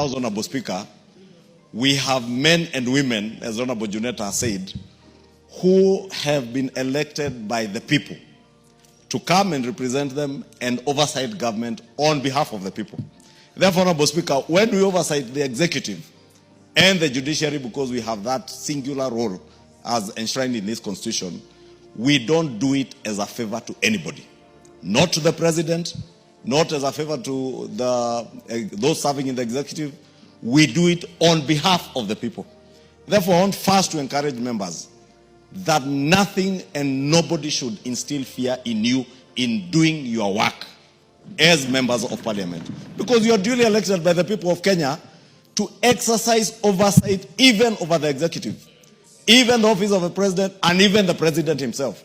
House, Honorable Speaker, we have men and women, as Honorable Juneta said, who have been elected by the people to come and represent them and oversight government on behalf of the people. Therefore, Honorable Speaker, when we oversight the executive and the judiciary, because we have that singular role as enshrined in this constitution, we don't do it as a favor to anybody. Not to the president, not as a favor to those serving in the executive. We do it on behalf of the people. Therefore, I want first to encourage members that nothing and nobody should instill fear in you in doing your work as members of parliament. Because you are duly elected by the people of Kenya to exercise oversight even over the executive, even the office of the president, and even the president himself.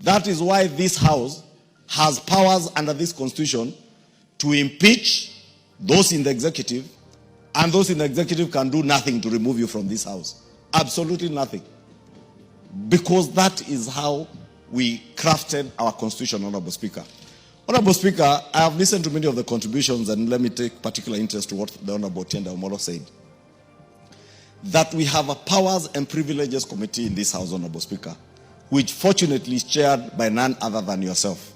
That is why this House has powers under this constitution to impeach those in the executive, and those in the executive can do nothing to remove you from this House. Absolutely nothing. Because that is how we crafted our constitution, Honorable Speaker. Honorable Speaker, I have listened to many of the contributions, and let me take particular interest to what the Honorable Tienda Omolo said. That we have a Powers and Privileges Committee in this House, Honorable Speaker, which fortunately is chaired by none other than yourself.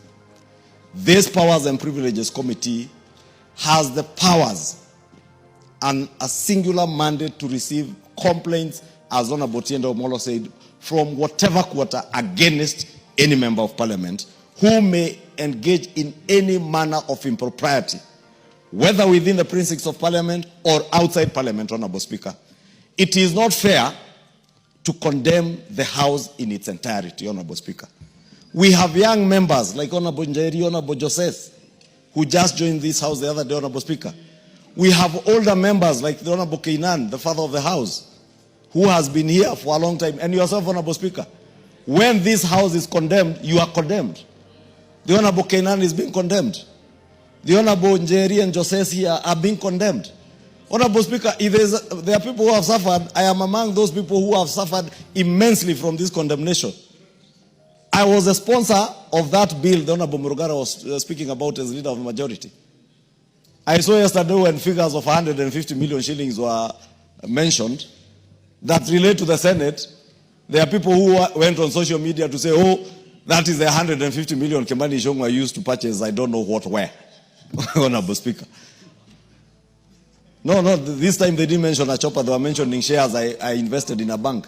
This Powers and Privileges Committee has the powers and a singular mandate to receive complaints, as Honorable Tienda Omolo said, from whatever quarter against any member of parliament who may engage in any manner of impropriety, whether within the precincts of parliament or outside parliament, Honorable Speaker. It is not fair to condemn the House in its entirety, Honorable Speaker. We have young members like Honorable Njeri, Honorable Joseph, who just joined this House the other day, Honorable Speaker. We have older members like the Honorable Keinan, the father of the House, who has been here for a long time, and yourself, Honorable Speaker. When this House is condemned, you are condemned. The Honorable Keinan is being condemned. The Honorable Njeri and Joseph here are being condemned. Honorable Speaker, if there are people who have suffered, I am among those people who have suffered immensely from this condemnation. I was a sponsor of that bill the Honorable Murugara was speaking about as leader of the majority. I saw yesterday when figures of 150 million shillings were mentioned that relate to the Senate. There are people who went on social media to say, oh, that is the 150 million Kimani Ichungwa used to purchase I don't know what where. Honorable Speaker. No, this time they didn't mention a chopper. They were mentioning shares I invested in a bank.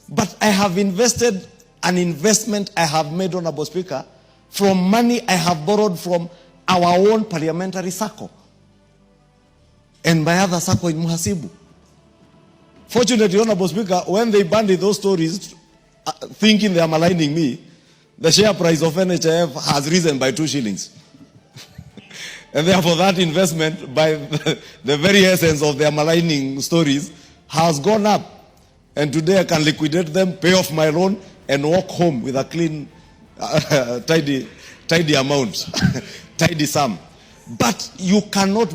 But I have invested an investment I have made, Honorable Speaker, from money I have borrowed from our own parliamentary circle and my other circle in Muhasibu. Fortunately, Honorable Speaker, when they banded those stories, thinking they are maligning me, the share price of NHIF has risen by 2 shillings. And therefore that investment, by the very essence of their maligning stories, has gone up. And today I can liquidate them, pay off my loan, and walk home with a clean, tidy amount, tidy sum. But you cannot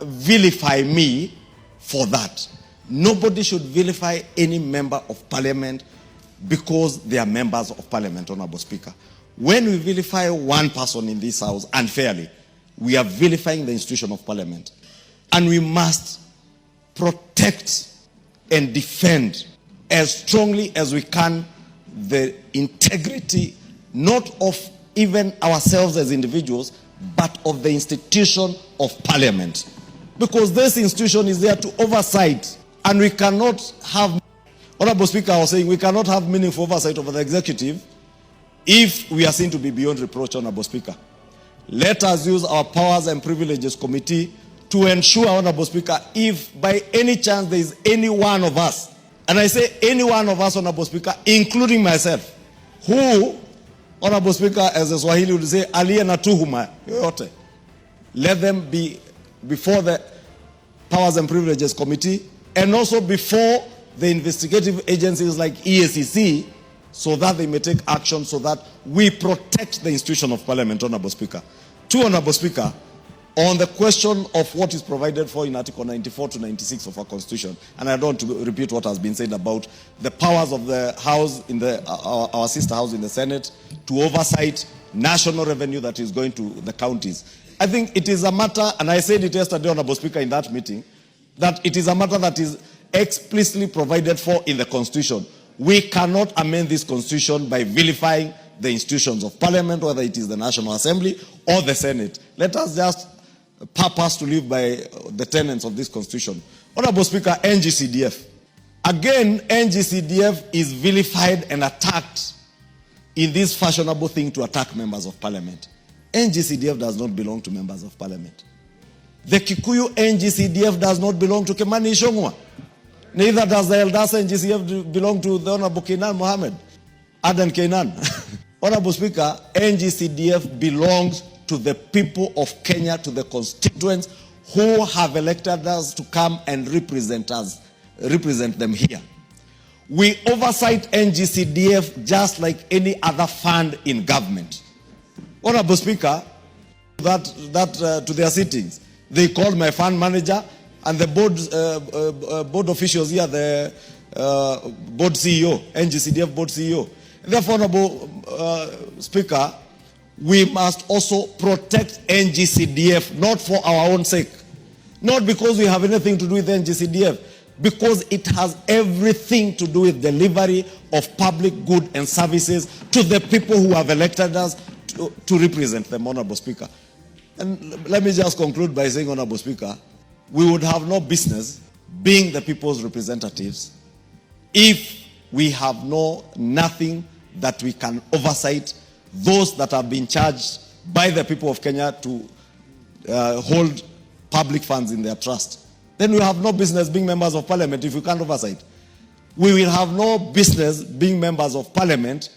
vilify me for that. Nobody should vilify any member of parliament because they are members of parliament, Honorable Speaker. When we vilify one person in this House unfairly, we are vilifying the institution of parliament. And we must protect and defend as strongly as we can the integrity, not of even ourselves as individuals, but of the institution of parliament. Because this institution is there to oversight, and we cannot have, Honorable Speaker, I was saying, we cannot have meaningful oversight over the executive if we are seen to be beyond reproach, Honorable Speaker. Let us use our Powers and Privileges Committee to ensure, Honorable Speaker, if by any chance there is any one of us, and I say any one of us, Honorable Speaker, including myself, who, Honorable Speaker, as the Swahili would say, aliye na tuhuma yoyote, let them be before the Powers and Privileges Committee and also before the investigative agencies like EACC, so that they may take action so that we protect the institution of parliament, Honorable Speaker. Two, Honorable Speaker, on the question of what is provided for in Article 94 to 96 of our Constitution, and I don't want to repeat what has been said about the powers of the House, in our sister House in the Senate, to oversight national revenue that is going to the counties. I think it is a matter, and I said it yesterday, Honorable Speaker, in that meeting, that it is a matter that is explicitly provided for in the Constitution. We cannot amend this Constitution by vilifying the institutions of Parliament, whether it is the National Assembly or the Senate. Let us just purpose to live by the tenets of this Constitution. Honorable Speaker, NGCDF. Again, NGCDF is vilified and attacked in this fashionable thing to attack members of Parliament. NGCDF does not belong to members of Parliament. The Kikuyu NGCDF does not belong to Kimani Ichungwa. Neither does the Eldasa NGCDF belong to the Honorable Kainan Mohammed, Aden Kainan. Honorable Speaker, NGCDF belongs to the people of Kenya, to the constituents who have elected us to come and represent them here. We oversight NGCDF just like any other fund in government. Honorable Speaker, to their sittings, they called my fund manager and the board officials here, the board CEO, NGCDF board CEO. Therefore, Honorable Speaker, we must also protect NGCDF, not for our own sake, not because we have anything to do with NGCDF, because it has everything to do with delivery of public good and services to the people who have elected us to represent them, Honorable Speaker. And let me just conclude by saying, Honorable Speaker, we would have no business being the people's representatives if we have nothing that we can oversight those that have been charged by the people of Kenya to hold public funds in their trust. Then we have no business being members of Parliament if we can't oversight. We will have no business being members of Parliament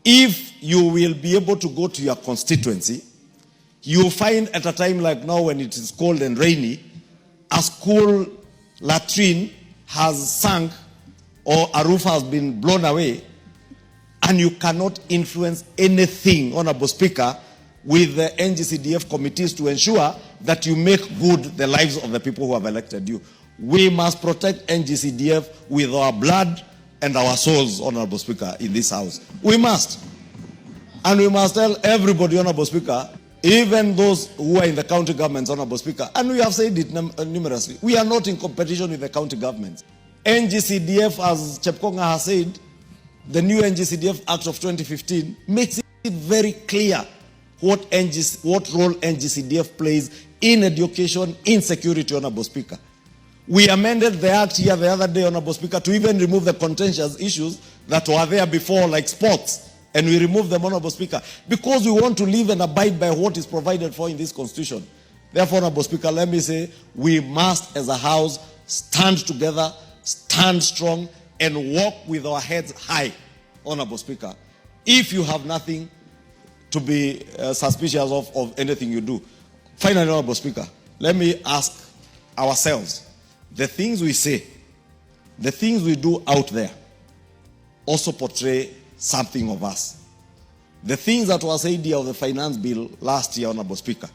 if you will be able to go to your constituency. You find at a time like now when it is cold and rainy, a school latrine has sunk or a roof has been blown away, and you cannot influence anything, Honorable Speaker, with the NGCDF committees to ensure that you make good the lives of the people who have elected you. We must protect NGCDF with our blood and our souls, Honorable Speaker, in this House. We must. And we must tell everybody, Honorable Speaker, even those who are in the county governments, Honorable Speaker, and we have said it numerously, we are not in competition with the county governments. NGCDF, as Chepkonga has said, the new NGCDF Act of 2015 makes it very clear what role NGCDF plays in education, in security, Honorable Speaker. We amended the Act here the other day, Honorable Speaker, to even remove the contentious issues that were there before, like sports. And we removed them, Honorable Speaker, because we want to live and abide by what is provided for in this Constitution. Therefore, Honorable Speaker, let me say, we must, as a House, stand together, stand strong, and walk with our heads high, Honorable Speaker. If you have nothing to be suspicious of anything you do. Finally, Honorable Speaker, let me ask ourselves, the things we say, the things we do out there also portray something of us. The things that were said here of the finance bill last year, Honorable Speaker,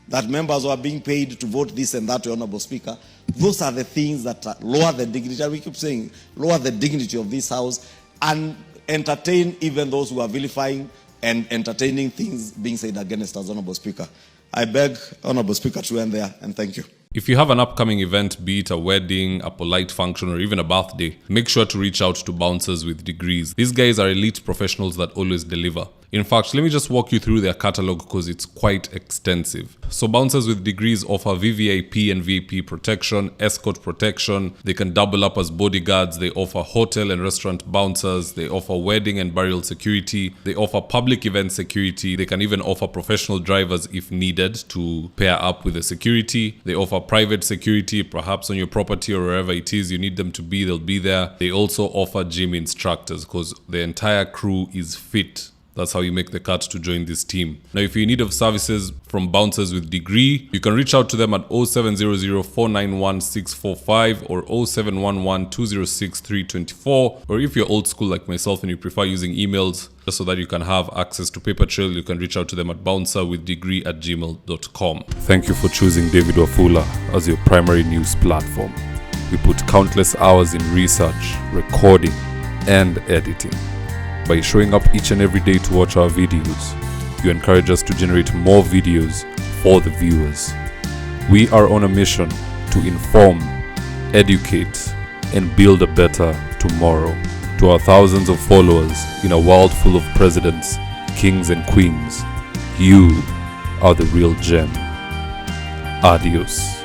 that members were being paid to vote this and that, Honorable Speaker, those are the things that lower the dignity, and we keep saying, lower the dignity of this House and entertain even those who are vilifying and entertaining things being said against us, Honorable Speaker. I beg, Honorable Speaker, to end there, and thank you. If you have an upcoming event, be it a wedding, a polite function, or even a birthday, make sure to reach out to Bouncers with Degrees. These guys are elite professionals that always deliver. In fact, let me just walk you through their catalog because it's quite extensive. So Bouncers with Degrees offer VVIP and VIP protection, escort protection. They can double up as bodyguards. They offer hotel and restaurant bouncers. They offer wedding and burial security. They offer public event security. They can even offer professional drivers if needed to pair up with the security. They offer private security, perhaps on your property or wherever it is you need them to be, they'll be there. They also offer gym instructors because the entire crew is fit. That's how you make the cut to join this team. Now, if you're in need of services from Bouncers with Degree, you can reach out to them at 0700 491 645 or 0711 206 324. Or if you're old school like myself and you prefer using emails, just so that you can have access to paper trail, you can reach out to them at bouncerwithdegree@gmail.com. Thank you for choosing David Wafula as your primary news platform. We put countless hours in research, recording, and editing. By showing up each and every day to watch our videos, you encourage us to generate more videos for the viewers. We are on a mission to inform, educate, and build a better tomorrow. To our thousands of followers in a world full of presidents, kings and queens, you are the real gem. Adios.